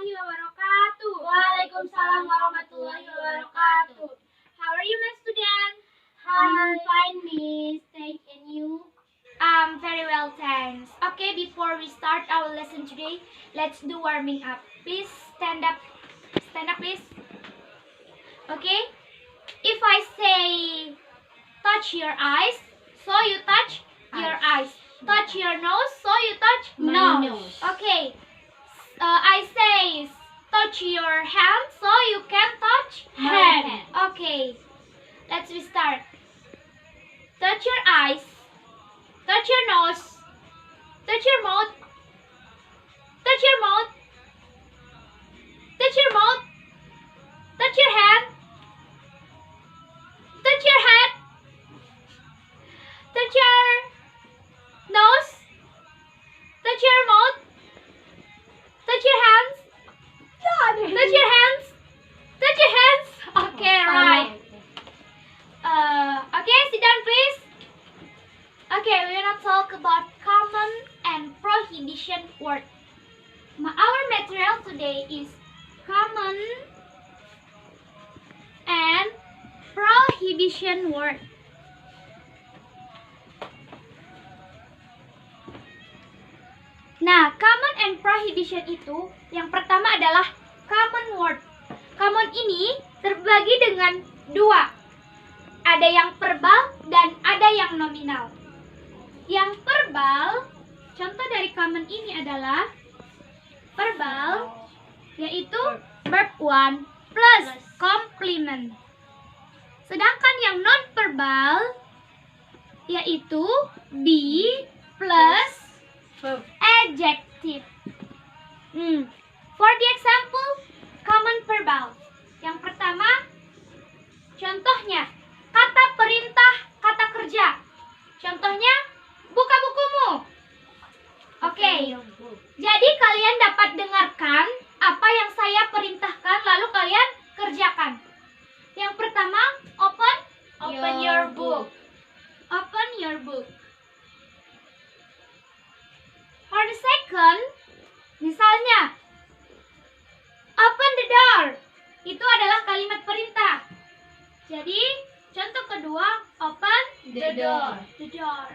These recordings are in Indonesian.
warahmatullahi wabarakatuh. Waalaikumsalam warahmatullahi wabarakatuh. How are you, my student? I'm fine, Miss. Thank you. Very well, thanks. Okay, before we start our lesson today, let's do warming up. Please stand up. Stand up, please. Okay. If I say touch your eyes, so you touch your eyes. Touch your nose, so you touch My nose. nose. Okay. I say touch your hand, so you can touch My hand. hand. Okay. Let's restart. Touch your eyes. Touch your nose. Touch your mouth. Touch your mouth. Touch your mouth. Touch your hand. Touch your head. Touch your nose. Touch your mouth. Touch your hands. Touch your hands. Touch your hands. Okay, right. Okay, sit down, please. Okay, we're gonna talk about common and prohibition word. Our material today is common and prohibition word. Nah, common and prohibition itu yang pertama adalah common word. Common ini terbagi dengan dua. Ada yang verbal dan ada yang nominal. Yang verbal, contoh dari common ini adalah verbal, yaitu verb 1 plus complement. Sedangkan yang non-verbal, yaitu be plus adjective. For the example, common verbal. Yang pertama, contohnya, kata perintah, kata kerja. Contohnya, buka bukumu. Oke. Jadi kalian dapat dengarkan apa yang saya perintahkan, lalu kalian kerjakan. Yang pertama, open your book. Open your book. For the second, misalnya, open the door. Itu adalah kalimat perintah. Jadi, contoh kedua, open The door. The door.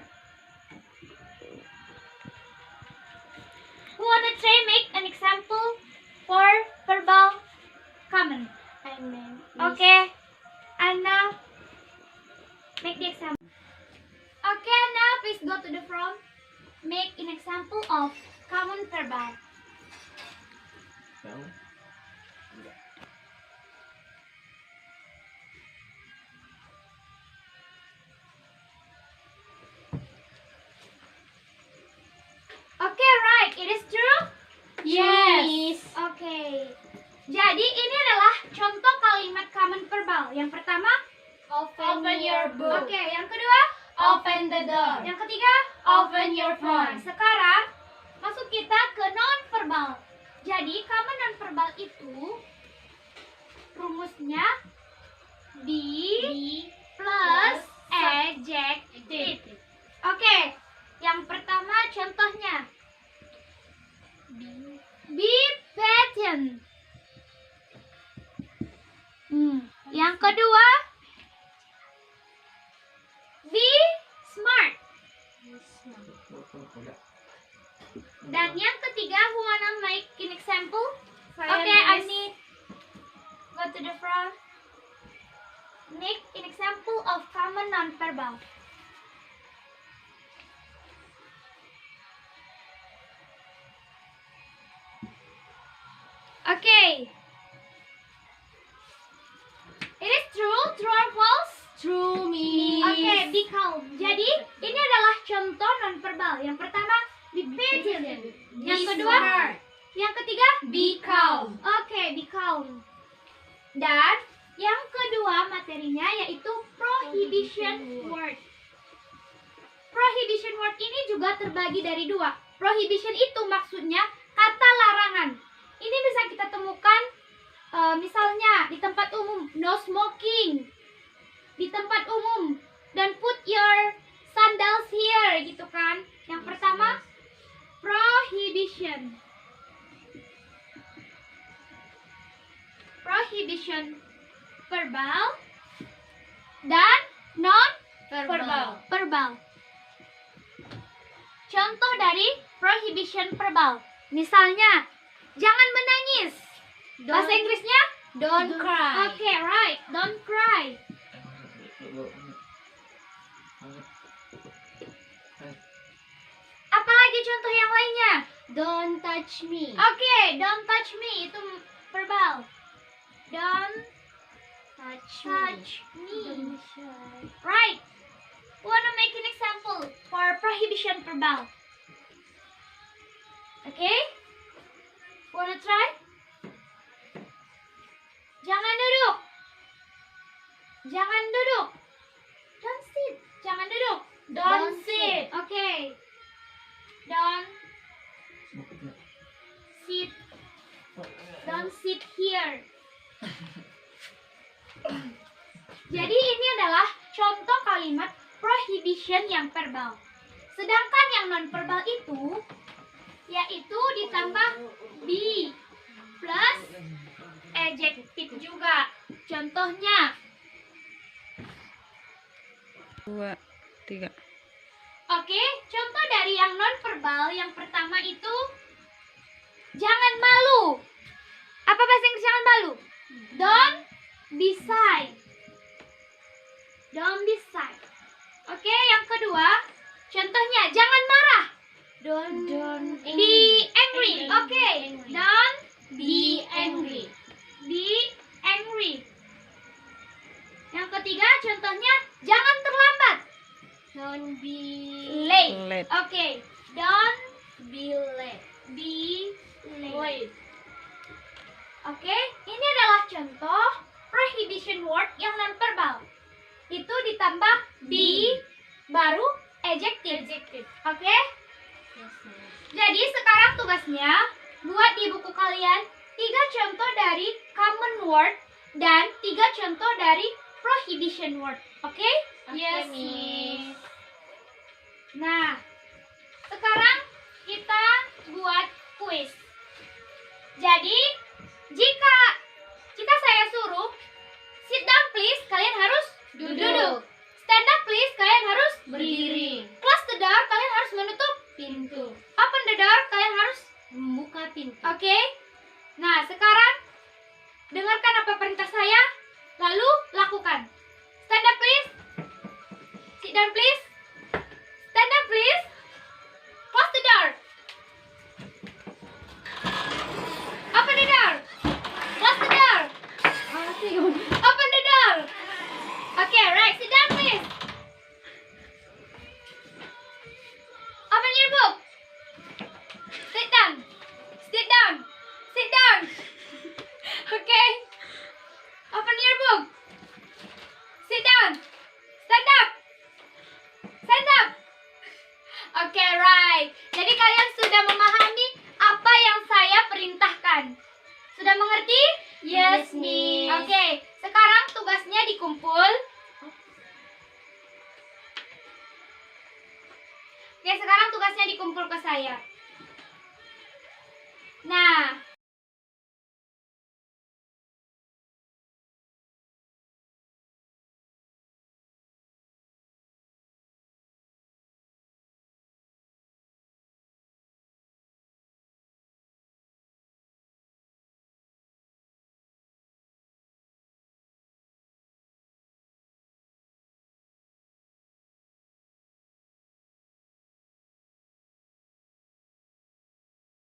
Who wanna try make an example for verbal common? Okay. Anna, make the example. Okay, Anna, please go to the front. Make an example of common verbal. Okay, right. It is true? Yes. Okay. Jadi ini adalah contoh kalimat common verbal. Yang pertama, Open your book. Oke, yang kedua, Open the door. yang ketiga, Open your phone. Sekarang masuk kita ke non-verbal. Jadi common non-verbal itu rumusnya be plus adjective. Oke, yang pertama contohnya be patient. Yang kedua be smart. Dan yang ketiga, who wanna make an example? Okay, I need go to the front. Make an example of common non-verbal. Okay. It is true or false? True, Miss. Oke, be calm. Jadi, ini adalah contoh non-verbal. Yang pertama, be patient. Yang kedua, smart. yang ketiga, Be calm. Oke, be calm. Dan yang kedua materinya yaitu prohibition word. Prohibition word ini juga terbagi dari dua. Prohibition itu maksudnya kata larangan. Ini bisa kita temukan misalnya di tempat umum, no smoking. Di tempat umum, dan put your sandals here, gitu kan. Yang pertama, prohibition. prohibition verbal dan non verbal. Contoh dari prohibition verbal. Misalnya, jangan menangis. Bahasa Inggrisnya? Don't cry. Okay, right. Don't cry. Apalagi contoh yang lainnya? Don't touch me. Okay, don't touch me. Itu verbal. Don't touch me. Right. Wanna make an example for prohibition verbal? Okay? Wanna try? Jangan duduk. Jangan duduk. Don't sit. Jangan duduk. Don't sit. Okay. Don't sit. Don't sit here. Jadi ini adalah contoh kalimat prohibition yang verbal. Sedangkan yang non verbal itu yaitu ditambah be plus adjective juga. Contohnya 2, 3. Oke, contoh dari yang non verbal yang pertama itu jangan malu. Apa bahasa Inggris jangan malu? Don't be shy. Don't be shy. Oke, yang kedua, contohnya jangan marah. Don't Be angry. Oke, Angry. don't Be angry. be angry. Yang ketiga, contohnya jangan terlambat. Don't be Late. Late. Oke, don't be late. be late. Oke, ini adalah contoh prohibition word yang non verbal. Itu ditambah be baru adjective. Oke? Jadi sekarang tugasnya buat di buku kalian 3 contoh dari common word dan 3 contoh dari prohibition word. Oke? Yes, Miss. Nah, sekarang kita buat kuis. Jadi, jika saya suruh sit down please, kalian harus duduk. Stand up please, kalian harus Berdiri. Close the door, kalian harus menutup. Pintu. Open the door, kalian harus Membuka pintu. Oke. Nah, sekarang dengarkan apa perintah saya, lalu lakukan. Stand up please. Sit down please. Stand up please. Close the door. Open the door. Close the door. Open the door. Okay, right. Sit down please. Open your book. Sit down. Sit down. Sit down. Okay. Open your book. Sit down. Stand up. Stand up. Okay, right. Jadi kalian sudah memahami apa yang saya perintahkan. Sudah mengerti? Yes, Miss. Oke, sekarang tugasnya dikumpul. Oke, sekarang tugasnya dikumpul ke saya.